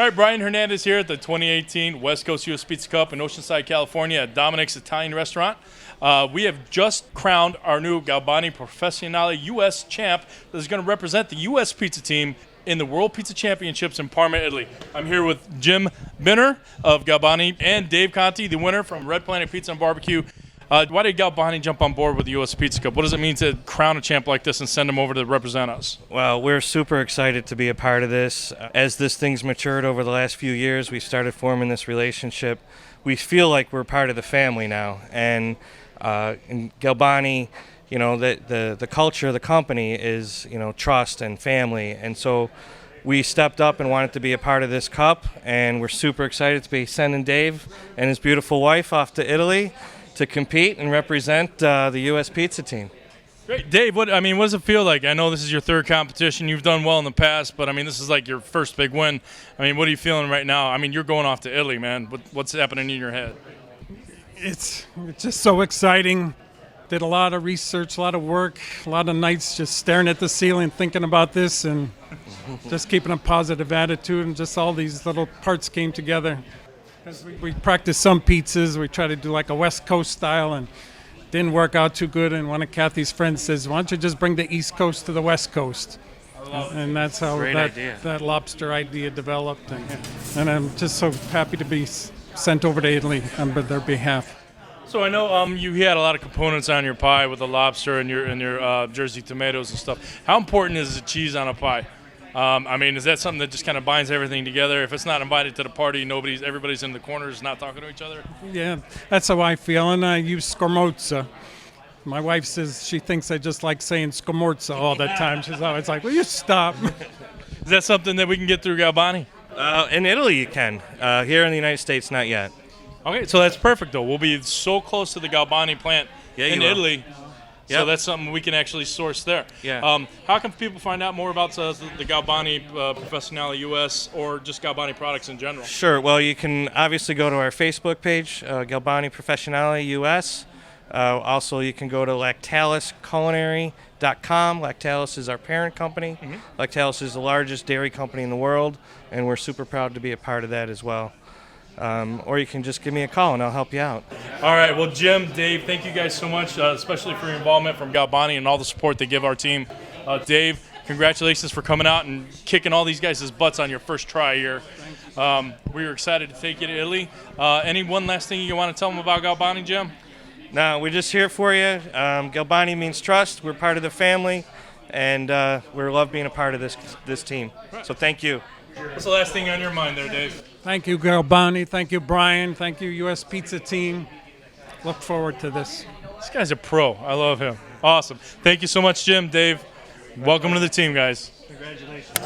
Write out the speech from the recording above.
All right, Brian Hernandez here at the 2018 West Coast U.S. Pizza Cup in Oceanside, California at Dominic's Italian Restaurant. We have just crowned our new Galbani Professionale U.S. champ that is going to represent the U.S. pizza team in the World Pizza Championships in Parma, Italy. I'm here with Jim Binner of Galbani and Dave Conti, the winner from Red Planet Pizza and Barbecue. Why did Galbani jump on board with the U.S. Pizza Cup? What does it mean to crown a champ like this and send him over to represent us? Well, we're super excited to be a part of this. As this thing's matured over the last few years, we started forming this relationship. We feel like we're part of the family now. And in Galbani, you know, the culture of the company is, you know, trust and family. And so we stepped up and wanted to be a part of this cup. And we're super excited to be sending Dave and his beautiful wife off to Italy to compete and represent the U.S. pizza team. Great. Dave, what does it feel like? I know this is your third competition. You've done well in the past, but, this is like your first big win. What are you feeling right now? You're going off to Italy, man. What's happening in your head? It's just so exciting. Did a lot of research, a lot of work, a lot of nights just staring at the ceiling thinking about this and just keeping a positive attitude, and just all these little parts came together. We practiced some pizzas. We tried to do like a West Coast style and didn't work out too good. And one of Kathy's friends says, why don't you just bring the East Coast to the West Coast? And that's how that lobster idea developed. And I'm just so happy to be sent over to Italy on their behalf. So I know you had a lot of components on your pie with the lobster and your Jersey tomatoes and stuff. How important is the cheese on a pie? Is that something that just kind of binds everything together? If it's not invited to the party, everybody's in the corners not talking to each other? Yeah, that's how I feel, and I use scamorza. My wife says she thinks I just like saying scamorza all the time. She's always like, will you stop? Is that something that we can get through Galbani? In Italy you can. Here in the United States, not yet. Okay, so that's perfect, though. We'll be so close to the Galbani plant in Italy. Yep. So that's something we can actually source there. Yeah. How can people find out more about the Galbani Professionale US or just Galbani products in general? Sure. Well, you can obviously go to our Facebook page, Galbani Professionale US. Also, you can go to lactalisculinary.com. Lactalis is our parent company. Mm-hmm. Lactalis is the largest dairy company in the world, and we're super proud to be a part of that as well. Or you can just give me a call and I'll help you out. All right. Well, Jim, Dave, thank you guys so much, especially for your involvement from Galbani and all the support they give our team. Dave, congratulations for coming out and kicking all these guys' butts on your first try here. We were excited to take you to Italy. Any one last thing you want to tell them about Galbani, Jim? No, we're just here for you. Galbani means trust. We're part of the family, and we love being a part of this team. So thank you. What's the last thing on your mind there, Dave? Thank you, Galbani. Thank you, Brian. Thank you, U.S. Pizza team. Look forward to this. This guy's a pro. I love him. Awesome. Thank you so much, Jim, Dave. Welcome to the team, guys. Congratulations.